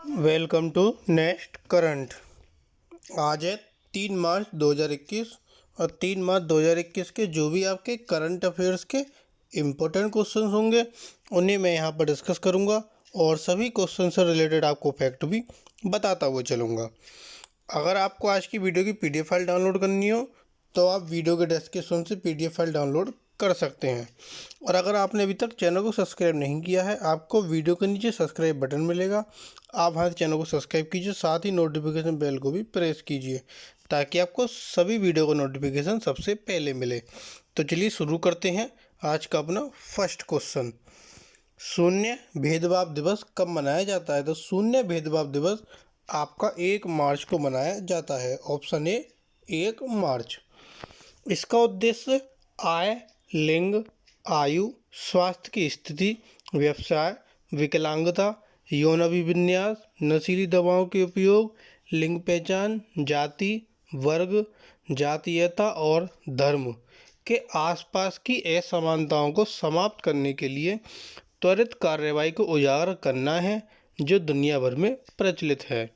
Welcome to next current. आज है 3 मार्च 2021 और 3 मार्च 2021 के जो भी आपके करंट अफेयर्स के इम्पोर्टेंट क्वेश्चंस होंगे उन्हें मैं यहाँ पर डिस्कस करूँगा और सभी क्वेश्चन से रिलेटेड आपको फैक्ट भी बताता हुआ चलूँगा। अगर आपको आज की वीडियो की पीडीएफ फाइल डाउनलोड करनी हो तो आप वीडियो के डिस्क्रिप्शन से पीडीएफ फाइल डाउनलोड कर सकते हैं। और अगर आपने अभी तक चैनल को सब्सक्राइब नहीं किया है, आपको वीडियो के नीचे सब्सक्राइब बटन मिलेगा, आप वहाँ चैनल को सब्सक्राइब कीजिए, साथ ही नोटिफिकेशन बेल को भी प्रेस कीजिए ताकि आपको सभी वीडियो का नोटिफिकेशन सबसे पहले मिले। तो चलिए शुरू करते हैं आज का अपना फर्स्ट क्वेश्चन। शून्य भेदभाव दिवस कब मनाया जाता है? तो शून्य भेदभाव दिवस आपका 1 मार्च को मनाया जाता है। ऑप्शन ए 1 मार्च। इसका उद्देश्य आय, लिंग, आयु, स्वास्थ्य की स्थिति, व्यवसाय, विकलांगता, यौन अभिविन्यास, नशीली दवाओं के उपयोग, लिंग पहचान, जाति, वर्ग, जातीयता और धर्म के आसपास की असमानताओं को समाप्त करने के लिए त्वरित कार्रवाई को उजागर करना है जो दुनिया भर में प्रचलित है।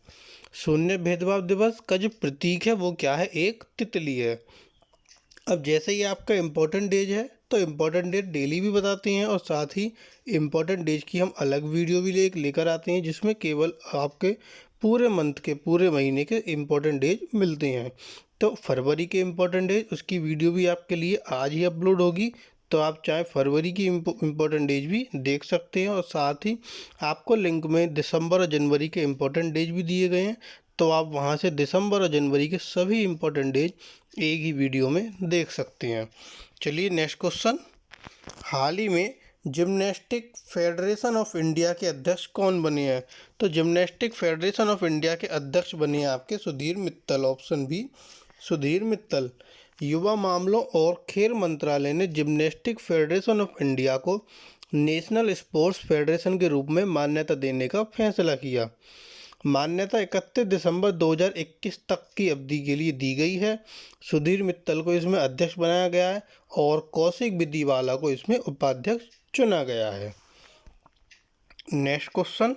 शून्य भेदभाव दिवस का जो प्रतीक है वो क्या है? एक तितली है। अब जैसे ही आपका इम्पोर्टेंट डेज है तो इम्पोर्टेंट डेट डेली भी बताते हैं और साथ ही इम्पोर्टेंट डेज की हम अलग वीडियो भी लेकर आते हैं जिसमें केवल आपके पूरे मंथ के पूरे महीने के इम्पोर्टेंट डेज मिलते हैं। तो फरवरी के इम्पोर्टेंट डेज उसकी वीडियो भी आपके लिए आज ही अपलोड होगी, तो आप चाहे फरवरी की इम्पोर्टेंट डेज भी देख सकते हैं और साथ ही आपको लिंक में दिसंबर और जनवरी के इम्पोर्टेंट डेज भी दिए गए हैं, तो आप वहां से दिसंबर और जनवरी के सभी इम्पोर्टेंट डेज एक ही वीडियो में देख सकते हैं। चलिए नेक्स्ट क्वेश्चन। हाल ही में जिम्नास्टिक फेडरेशन ऑफ इंडिया के अध्यक्ष कौन बने हैं? तो जिम्नास्टिक फेडरेशन ऑफ इंडिया के अध्यक्ष बने हैं आपके सुधीर मित्तल। Option B Sudhir Mittal. युवा मामलों और खेल मंत्रालय ने जिम्नास्टिक फेडरेशन ऑफ इंडिया को नेशनल स्पोर्ट्स फेडरेशन के रूप में मान्यता देने का फैसला किया। मान्यता 31 दिसंबर 2021 तक की अवधि के लिए दी गई है। सुधीर मित्तल को इसमें अध्यक्ष बनाया गया है और कौशिक विद्यावाला को इसमें उपाध्यक्ष चुना गया है। Next question.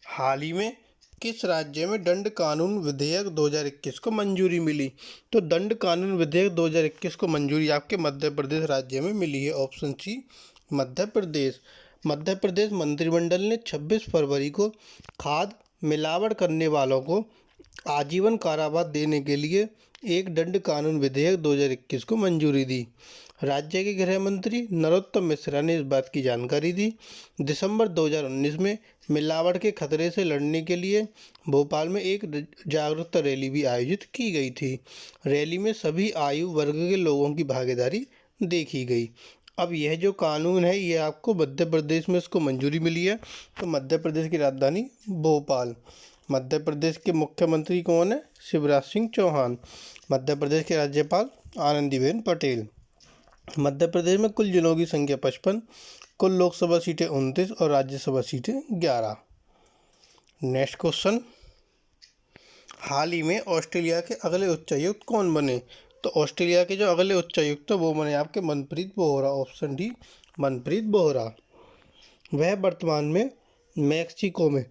हाल ही में किस राज्य में दंड कानून विधेयक 2021 को मंजूरी मिली? तो दंड कानून विधेयक 2021 को मंजूरी आपके मध्य प्रदेश राज्य में मिली है। Option C Madhya Pradesh. मध्य प्रदेश मंत्रिमंडल ने 26 फरवरी को खाद मिलावट करने वालों को आजीवन कारावास देने के लिए एक दंड कानून विधेयक 2021 को मंजूरी दी। राज्य के गृह मंत्री नरोत्तम मिश्रा ने इस बात की जानकारी दी। दिसंबर 2019 में मिलावट के खतरे से लड़ने के लिए भोपाल में एक जागरूकता रैली भी आयोजित की गई थी। रैली में सभी आयु वर्ग के लोगों की भागीदारी देखी गई। अब यह जो कानून है ये आपको मध्य प्रदेश में इसको मंजूरी मिली है। तो मध्य प्रदेश की राजधानी भोपाल। मध्य प्रदेश के मुख्यमंत्री कौन है? शिवराज सिंह चौहान। मध्य प्रदेश के राज्यपाल आनंदीबेन पटेल। मध्य प्रदेश में कुल जिलों की संख्या 55, कुल लोकसभा सीटें 29 और राज्यसभा सीटें 11। Next question. हाल ही में ऑस्ट्रेलिया के अगले उच्चायुक्त कौन बने? तो ऑस्ट्रेलिया के जो अगले उच्चायुक्त वो बने आपके मनप्रीत बोहरा। Option D Manpreet Bohra. वह वर्तमान में मैक्सिको में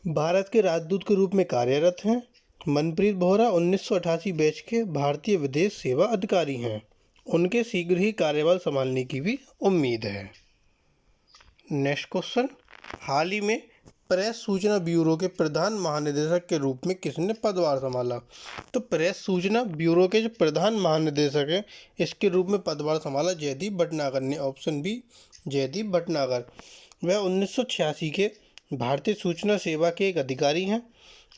भारत के राजदूत के रूप में कार्यरत हैं। मनप्रीत बोहरा 1988 बैच के भारतीय विदेश सेवा अधिकारी हैं। उनके शीघ्र ही कार्यभार संभालने की भी उम्मीद है। Next question. हाल ही में प्रेस सूचना ब्यूरो के प्रधान महानिदेशक के रूप में किसने पदभार संभाला? तो प्रेस सूचना ब्यूरो के जो प्रधान महानिदेशक हैं इसके रूप में पदभार संभाला जयदीप भटनागर ने। Option B Jaideep Bhatnagar. वह 1986 के भारतीय सूचना सेवा के एक अधिकारी हैं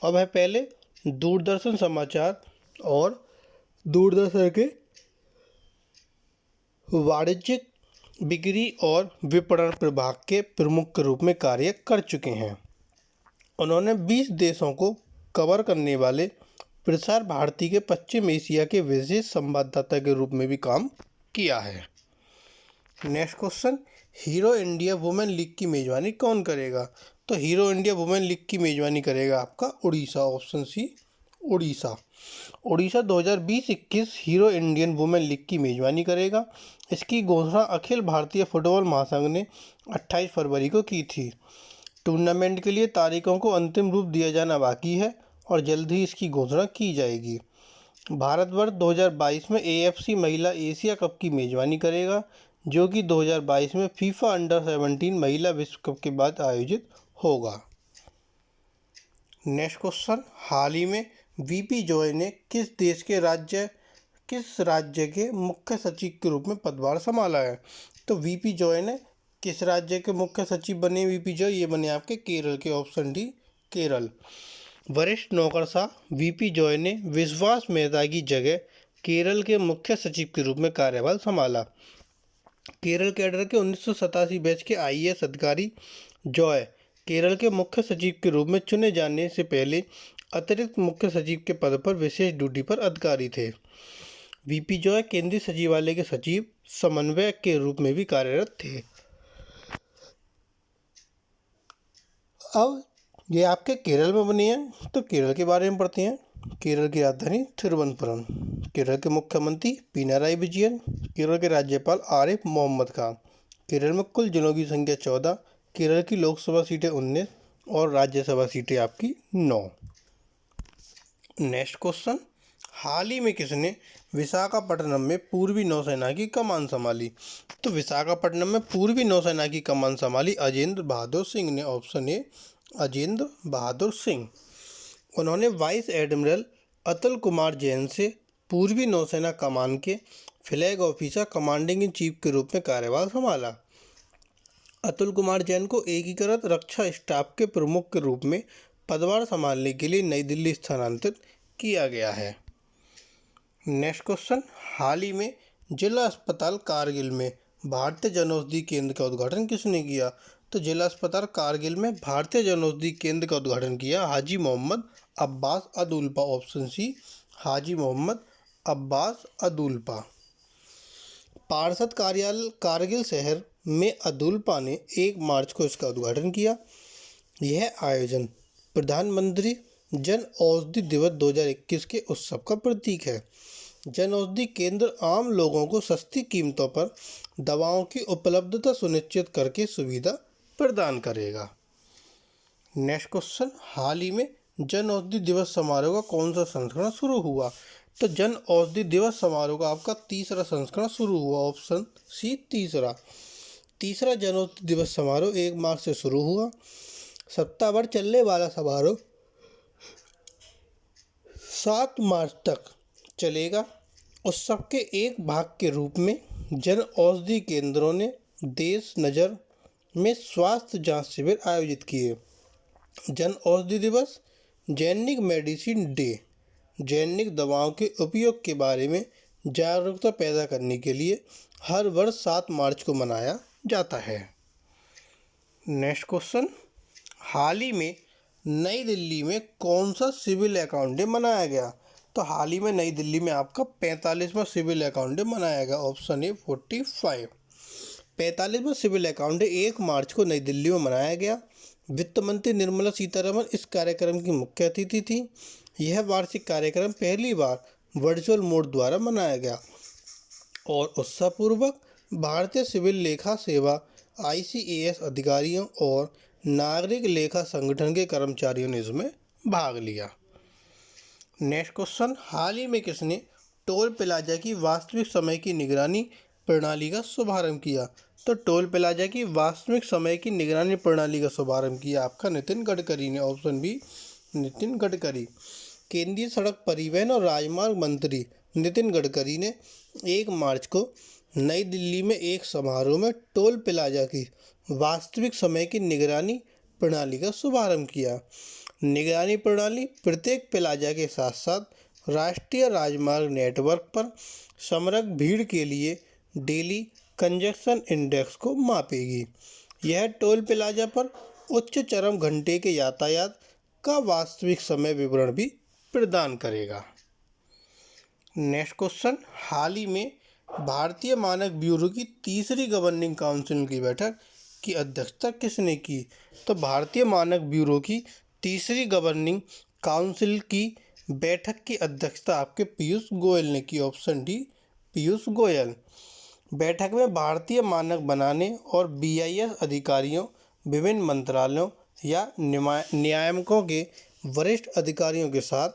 और वह पहले दूरदर्शन समाचार और दूरदर्शन के वाणिज्यिक बिक्री और विपणन प्रभाग के प्रमुख के रूप में कार्य कर चुके हैं। उन्होंने 20 देशों को कवर करने वाले प्रसार भारती के पश्चिम एशिया के विशेष संवाददाता के रूप में भी काम किया है। Next question. Hero India women league की मेजबानी कौन करेगा? तो हीरो इंडिया वुमेन लीग की मेजबानी करेगा आपका Orissa. Option C Orissa. Orissa 2020-21 Hero Indian women league की मेजबानी करेगा। इसकी घोषणा अखिल भारतीय फुटबॉल महासंघ ने 28 फरवरी को की थी। टूर्नामेंट के लिए तारीखों को अंतिम रूप दिया जाना बाकी है और जल्द ही इसकी घोषणा की जाएगी। भारतवर्ष 2022 में AFC महिला एशिया कप की मेजबानी करेगा, जो कि 2022 में फीफा अंडर 17 महिला विश्व कप के बाद आयोजित होगा। नेक्स्ट क्वेश्चन, हाल ही में VP जॉय ने किस राज्य के मुख्य सचिव के रूप में पदभार संभाला है? तो VP जॉय ने किस राज्य के मुख्य सचिव बने? VP जॉय ये बने आपके केरल के, ऑप्शन डी केरल। वरिष्ठ नौकरशाह VP जॉय ने विश्वास मेहता की जगह केरल के मुख्य सचिव के रूप में कार्यभार संभाला। केरल कैडर के 1987 बैच के IAS अधिकारी जॉय केरल के मुख्य सचिव के रूप में चुने जाने से पहले अतिरिक्त मुख्य सचिव के पद पर विशेष ड्यूटी पर अधिकारी थे। VP जॉय केंद्रीय सचिवालय के सचिव समन्वयक के रूप में भी कार्यरत थे। अब ये आपके केरल में बनी है, तो केरल के बारे में पढ़ते हैं। केरल की राजधानी तिरुवनंतपुरम। केरल के मुख्यमंत्री पिनाराई विजयन। केरल के राज्यपाल आरिफ मोहम्मद खान। केरल में कुल जिलों की संख्या 14। केरल की लोकसभा सीटें 19 और राज्यसभा सीटें आपकी 9। नेक्स्ट क्वेश्चन, हाल ही में किसने विशाखापट्टनम में पूर्वी नौसेना की कमान संभाली? तो विशाखापट्टनम में पूर्वी नौसेना की कमान संभाली अजेंद्र बहादुर सिंह ने, ऑप्शन ए अजेंद्र बहादुर सिंह। उन्होंने वाइस एडमिरल अतुल कुमार जैन से पूर्वी नौसेना कमान के flag officer commanding in chief के रूप में कार्यभार संभाला। अतुल कुमार जैन को एकीकृत रक्षा स्टाफ के प्रमुख के रूप में पदभार संभालने के लिए नई दिल्ली स्थानांतरित किया गया है। नेक्स्ट क्वेश्चन, हाल ही में जिला अस्पताल कारगिल में भारतीय जनौषधि केंद्र का उद्घाटन किसने किया? तो जिला अस्पताल कारगिल में भारतीय जनौषधि केंद्र का उद्घाटन किया हाजी मोहम्मद अब्बास अदुल्पा, ऑप्शन सी हाजी मोहम्मद अब्बास अदुल्पा। पार्षद कार्यालय कारगिल शहर में अदुल्पा ने 1 मार्च को इसका उद्घाटन किया। यह आयोजन प्रधानमंत्री जन औषधि दिवस 2021 के उत्सव का प्रतीक है। जन औषधि केंद्र आम लोगों को सस्ती कीमतों पर दवाओं की उपलब्धता सुनिश्चित करके सुविधा प्रदान करेगा। नेक्स्ट क्वेश्चन, हाल ही में जन औषधि दिवस समारोह का कौन सा संस्करण शुरू हुआ? तो जन औषधि दिवस समारोह का आपका 3रा संस्करण शुरू हुआ, ऑप्शन सी तीसरा जन औषधि दिवस समारोह 1 मार्च से शुरू हुआ। सप्ताह भर चलने वाला समारोह 7 मार्च तक चलेगा। उत्सव के एक भाग के रूप में जन औषधि केंद्रों ने देश नज़र में स्वास्थ्य जांच शिविर आयोजित किए। जन औषधि दिवस जेनेरिक मेडिसिन डे जेनेरिक दवाओं के उपयोग के बारे में जागरूकता पैदा करने के लिए हर वर्ष 7 मार्च को मनाया जाता है। नेक्स्ट क्वेश्चन, हाल ही में नई दिल्ली में कौन सा सिविल अकाउंट डे मनाया गया? तो हाल ही में नई दिल्ली में आपका 45वां सिविल अकाउंट डे मनाया गया, ऑप्शन ए 45। 45वां सिविल अकाउंट डे 1 मार्च को नई दिल्ली में मनाया गया। वित्त मंत्री निर्मला सीतारमण इस कार्यक्रम की मुख्य अतिथि थी। यह वार्षिक कार्यक्रम पहली बार वर्चुअल मोड द्वारा मनाया गया और उत्साहपूर्वक भारतीय सिविल लेखा सेवा ICAS अधिकारियों और नागरिक लेखा संगठन के कर्मचारियों ने इसमें भाग लिया। नेक्स्ट क्वेश्चन, हाल ही में किसने टोल प्लाजा की वास्तविक समय की निगरानी प्रणाली का शुभारंभ किया? तो टोल प्लाजा की वास्तविक समय की निगरानी प्रणाली का शुभारंभ किया आपका नितिन गडकरी ने, ऑप्शन बी नितिन गडकरी। केंद्रीय सड़क परिवहन और राजमार्ग मंत्री नितिन गडकरी ने 1 मार्च को नई दिल्ली में एक समारोह में टोल प्लाजा की वास्तविक समय की निगरानी प्रणाली का शुभारंभ किया। निगरानी प्रणाली प्रत्येक प्लाजा के साथ साथ राष्ट्रीय राजमार्ग नेटवर्क पर समग्र भीड़ के लिए डेली कंजक्शन इंडेक्स को मापेगी। यह टोल प्लाजा पर उच्च चरम घंटे के यातायात का वास्तविक समय विवरण भी प्रदान करेगा। नेक्स्ट क्वेश्चन, हाल ही में भारतीय मानक ब्यूरो की 3री गवर्निंग काउंसिल की बैठक की अध्यक्षता किसने की? तो भारतीय मानक ब्यूरो की 3री गवर्निंग काउंसिल की बैठक की अध्यक्षता आपके पीयूष गोयल ने की, ऑप्शन डी पीयूष गोयल। बैठक में भारतीय मानक बनाने और BIS अधिकारियों, विभिन्न मंत्रालयों, या नियामकों के वरिष्ठ अधिकारियों के साथ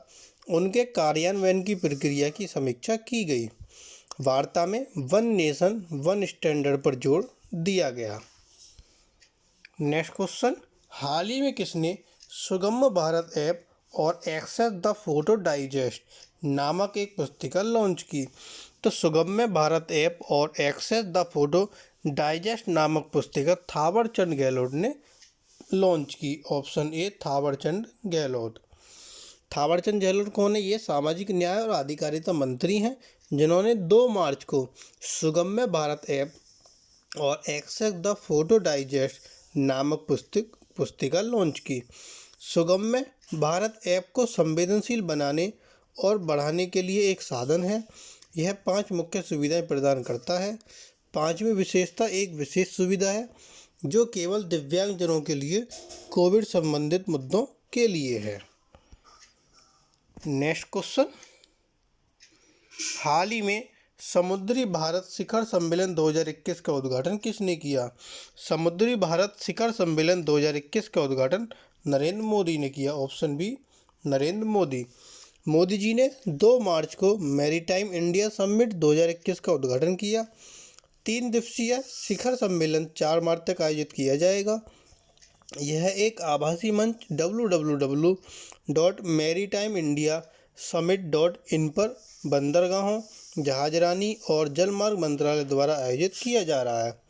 उनके कार्यान्वयन की प्रक्रिया की समीक्षा की गई। वार्ता में वन नेशन वन स्टैंडर्ड पर जोर दिया गया। नेक्स्ट क्वेश्चन, हाल ही में किसने सुगम्य भारत ऐप और एक्सेस द फोटो डाइजेस्ट नामक एक पुस्तिका लॉन्च की? तो सुगम्य भारत ऐप और एक्सेस द फोटो डाइजेस्ट नामक पुस्तिका थावरचंद गहलोत ने लॉन्च की। Option A Thaawarchand Gehlot. थावरचंद गहलोत कौन है? ये सामाजिक न्याय और अधिकारिता मंत्री हैं, जिन्होंने 2 मार्च को सुगम्य भारत ऐप और एक्सेस द फोटो डाइजेस्ट नामक पुस्तिका लॉन्च की। सुगम्य भारत ऐप को संवेदनशील बनाने और बढ़ाने के लिए एक साधन है। यह 5 मुख्य सुविधाएं प्रदान करता है। 5वीं विशेषता एक विशेष सुविधा है जो केवल दिव्यांगजनों के लिए कोविड संबंधित मुद्दों के लिए है। नेक्स्ट क्वेश्चन, हाल ही में समुद्री भारत शिखर सम्मेलन 2021 का उद्घाटन किसने किया? समुद्री भारत शिखर सम्मेलन 2021 का उद्घाटन नरेंद्र मोदी ने किया। Option B Narendra Modi. मोदी जी ने 2 मार्च को मैरीटाइम इंडिया समिट 2021 का उद्घाटन किया। 3 दिवसीय शिखर सम्मेलन 4 मार्च तक आयोजित किया जाएगा। यह एक आभासी मंच www.maritimeIndiaSummit.in पर बंदरगाहों, जहाजरानी और जलमार्ग मंत्रालय द्वारा आयोजित किया जा रहा है।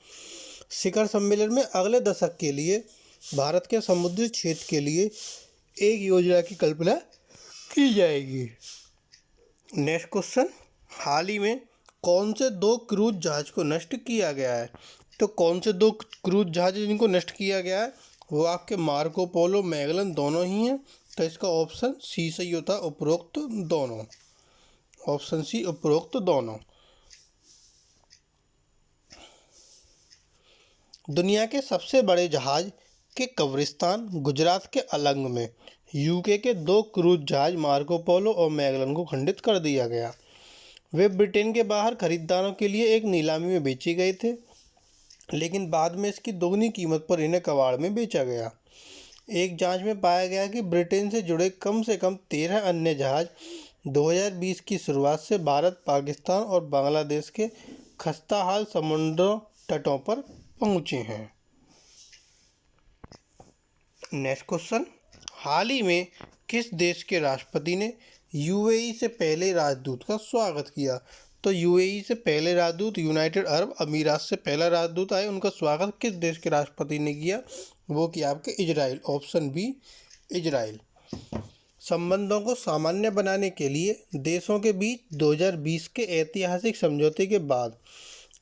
शिखर सम्मेलन में अगले दशक के लिए भारत के समुद्री क्षेत्र के लिए एक योजना की कल्पना की जाएगी। नेक्स्ट क्वेश्चन, हाल ही में कौन से 2 क्रूज जहाज को नष्ट किया गया है? तो कौन से 2 क्रूज जहाज जिनको नष्ट किया गया है वो आपके मार्को पोलो, मैगलन दोनों ही हैं। तो इसका ऑप्शन सी सही होता है, उपरोक्त दोनों। ऑप्शन सी उपरोक्त दोनों। दुनिया के सबसे बड़े जहाज के कब्रिस्तान गुजरात के अलंग में यूके के 2 क्रूज जहाज मार्को पोलो और मैगलन को खंडित कर दिया गया। वे ब्रिटेन के बाहर खरीदारों के लिए एक नीलामी में बेचे गए थे, लेकिन बाद में इसकी दोगुनी कीमत पर इन्हें कबाड़ में बेचा गया। एक जांच में पाया गया कि ब्रिटेन से जुड़े कम से कम 13 अन्य जहाज 2020 की शुरुआत से भारत, पाकिस्तान और बांग्लादेश के खस्ताहाल समुद्र तटों पर पहुंचे हैं। नेक्स्ट क्वेश्चन, हाल ही में किस देश के राष्ट्रपति ने यूएई से पहले राजदूत का स्वागत किया? तो यूएई से पहले राजदूत, यूनाइटेड अरब अमीरात से पहला राजदूत आए, उनका स्वागत किस देश के राष्ट्रपति ने किया? वो किया आपके इजराइल। Option B Israel. संबंधों को सामान्य बनाने के लिए देशों के बीच 2020 के ऐतिहासिक समझौते के बाद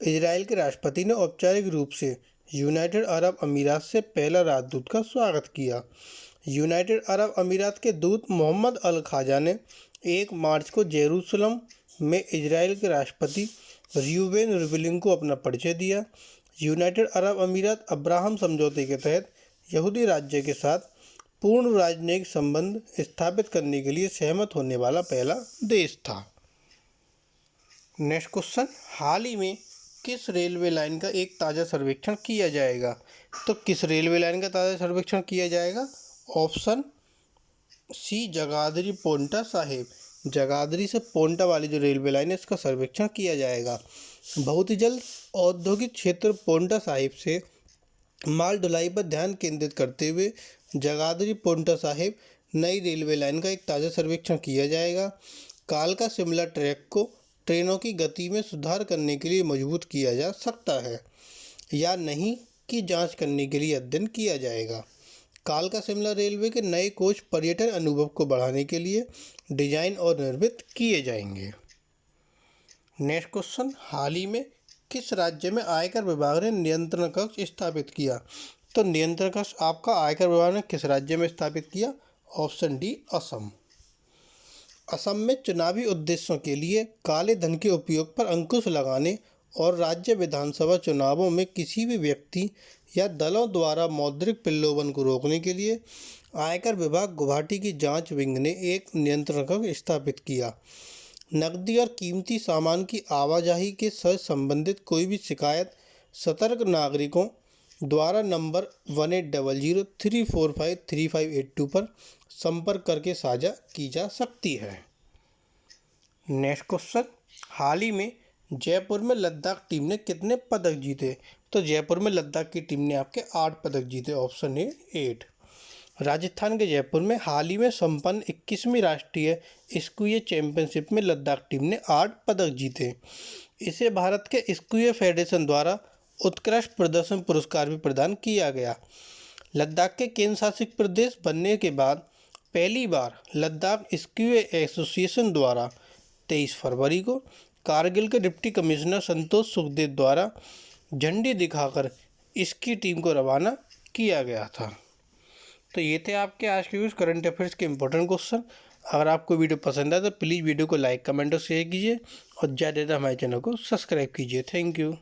इजराइल के राष्ट्रपति ने औपचारिक रूप से यूनाइटेड अरब अमीरात से पहला राजदूत का स्वागत किया। यूनाइटेड अरब अमीरात के दूत मोहम्मद अल खाजा ने 1 मार्च को जेरूसलम में इजराइल के राष्ट्रपति रियूवेन रिवलिन को अपना परिचय दिया। यूनाइटेड अरब अमीरात अब्राहम समझौते के तहत यहूदी राज्य के साथ पूर्ण राजनयिक संबंध स्थापित करने के लिए सहमत होने वाला पहला देश था। नेक्स्ट क्वेश्चन, हाल ही में किस रेलवे लाइन का एक ताज़ा सर्वेक्षण किया जाएगा? तो किस रेलवे लाइन का ताज़ा सर्वेक्षण किया जाएगा? Option C Jagadhri Paonta Sahib. जगाधरी से पोंटा वाली जो रेलवे लाइन है इसका सर्वेक्षण किया जाएगा। बहुत ही जल्द औद्योगिक क्षेत्र पोंटा साहिब से माल ढुलाई पर ध्यान केंद्रित करते हुए जगाधरी पोंटा साहिब नई रेलवे लाइन का एक ताज़ा सर्वेक्षण किया जाएगा। कालका शिमला ट्रैक को ट्रेनों की गति में सुधार करने के लिए मजबूत किया जा सकता है या नहीं की जांच करने के लिए अध्ययन किया जाएगा। कालका शिमला रेलवे के नए कोच पर्यटन अनुभव को बढ़ाने के लिए डिजाइन और निर्मित किए जाएंगे। नेक्स्ट क्वेश्चन, हाल ही में किस राज्य में आयकर विभाग ने नियंत्रण कक्ष स्थापित किया? तो नियंत्रण कक्ष आपका आयकर विभाग ने किस राज्य में स्थापित किया? Option D Assam. असम में चुनावी उद्देश्यों के लिए काले धन के उपयोग पर अंकुश लगाने और राज्य विधानसभा चुनावों में किसी भी व्यक्ति या दलों द्वारा मौद्रिक प्रलोभन को रोकने के लिए आयकर विभाग गुवाहाटी की जांच विंग ने एक नियंत्रण कक्ष स्थापित किया। नकदी और कीमती सामान की आवाजाही के साथ संबंधित कोई भी शिकायत सतर्क नागरिकों द्वारा नंबर 1800345358 पर संपर्क करके साझा की जा सकती है। नेक्स्ट क्वेश्चन, हाल ही में जयपुर में लद्दाख टीम ने कितने पदक जीते? तो जयपुर में लद्दाख की टीम ने आपके 8 पदक जीते, ऑप्शन ए 8। राजस्थान के जयपुर में हाल ही में संपन्न 21वीं राष्ट्रीय स्कीइंग चैंपियनशिप में लद्दाख टीम ने 8 पदक जीते। इसे भारत के स्कीइंग फेडरेशन द्वारा उत्कृष्ट प्रदर्शन पुरस्कार भी प्रदान किया गया। लद्दाख के केंद्र शासित प्रदेश बनने के बाद पहली बार लद्दाख स्कीइंग एसोसिएशन द्वारा 23 फरवरी को कारगिल के डिप्टी कमिश्नर संतोष सुखदेव द्वारा झंडी दिखाकर इसकी टीम को रवाना किया गया था। तो ये थे आपके आज के करंट अफेयर्स के इंपॉर्टेंट क्वेश्चन। अगर आपको वीडियो पसंद आए तो प्लीज़ वीडियो को लाइक, कमेंट और शेयर कीजिए और ज़्यादा हमारे चैनल को सब्सक्राइब कीजिए। Thank you.